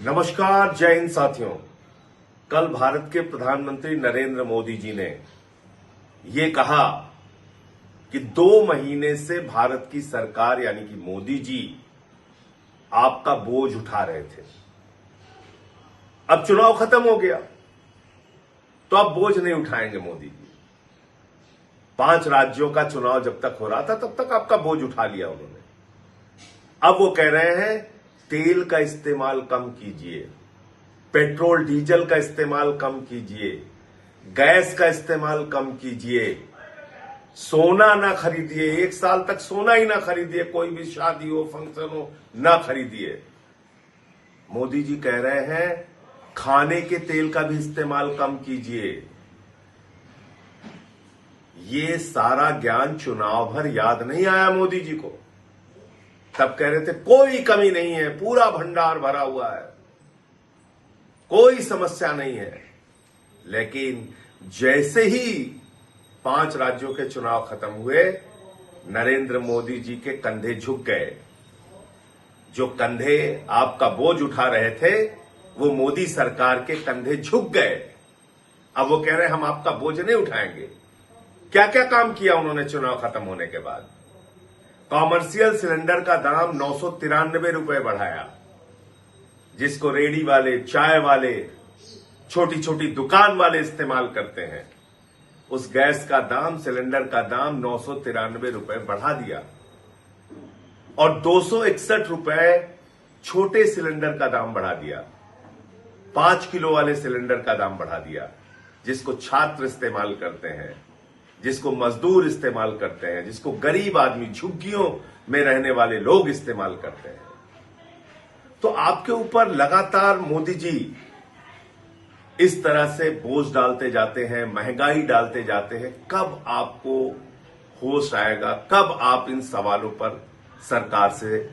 नमस्कार, जय हिंद साथियों। कल भारत के प्रधानमंत्री नरेंद्र मोदी जी ने ये कहा कि 2 महीने से भारत की सरकार यानी कि मोदी जी आपका बोझ उठा रहे थे। अब चुनाव खत्म हो गया तो अब बोझ नहीं उठाएंगे मोदी जी। 5 राज्यों का चुनाव जब तक हो रहा था तब तक आपका बोझ उठा लिया उन्होंने। अब वो कह रहे हैं तेल का इस्तेमाल कम कीजिए, पेट्रोल डीजल का इस्तेमाल कम कीजिए, गैस का इस्तेमाल कम कीजिए, सोना ना खरीदिए, 1 साल तक सोना ही ना खरीदिए, कोई भी शादी हो फंक्शन हो ना खरीदिए। मोदी जी कह रहे हैं खाने के तेल का भी इस्तेमाल कम कीजिए। ये सारा ज्ञान चुनाव भर याद नहीं आया मोदी जी को। तब कह रहे थे कोई कमी नहीं है, पूरा भंडार भरा हुआ है, कोई समस्या नहीं है। लेकिन जैसे ही 5 राज्यों के चुनाव खत्म हुए, नरेंद्र मोदी जी के कंधे झुक गए। जो कंधे आपका बोझ उठा रहे थे वो मोदी सरकार के कंधे झुक गए। अब वो कह रहे हैं हम आपका बोझ नहीं उठाएंगे। क्या क्या काम किया उन्होंने चुनाव खत्म होने के बाद? कॉमर्शियल सिलेंडर का दाम 993 रुपए बढ़ाया, जिसको रेडी वाले, चाय वाले, छोटी छोटी दुकान वाले इस्तेमाल करते हैं। उस गैस का दाम, सिलेंडर का दाम 993 रुपए बढ़ा दिया और 261 रुपए छोटे सिलेंडर का दाम बढ़ा दिया। 5 किलो वाले सिलेंडर का दाम बढ़ा दिया, जिसको छात्र इस्तेमाल करते हैं, जिसको मजदूर इस्तेमाल करते हैं, जिसको गरीब आदमी, झुग्गियों में रहने वाले लोग इस्तेमाल करते हैं। तो आपके ऊपर लगातार मोदी जी इस तरह से बोझ डालते जाते हैं, महंगाई डालते जाते हैं। कब आपको होश आएगा? कब आप इन सवालों पर सरकार से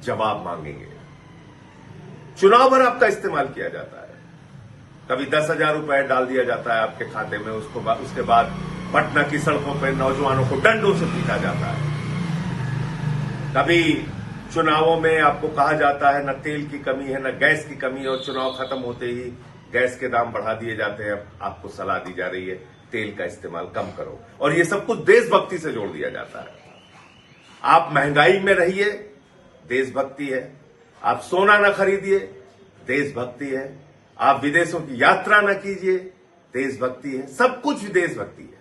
जवाब मांगेंगे? चुनाव भर आपका इस्तेमाल किया जाता है। कभी 10,000 रुपए डाल दिया जाता है आपके खाते में, उसके बाद पटना की सड़कों पर नौजवानों को डंडों से पीटा जाता है। कभी चुनावों में आपको कहा जाता है न तेल की कमी है न गैस की कमी है, और चुनाव खत्म होते ही गैस के दाम बढ़ा दिए जाते हैं। आपको सलाह दी जा रही है तेल का इस्तेमाल कम करो, और ये सब कुछ देशभक्ति से जोड़ दिया जाता है। आप महंगाई में रहिए, देशभक्ति है। आप सोना न खरीदिए, देशभक्ति है। आप विदेशों की यात्रा न कीजिए, देशभक्ति है। सब कुछ देशभक्ति है।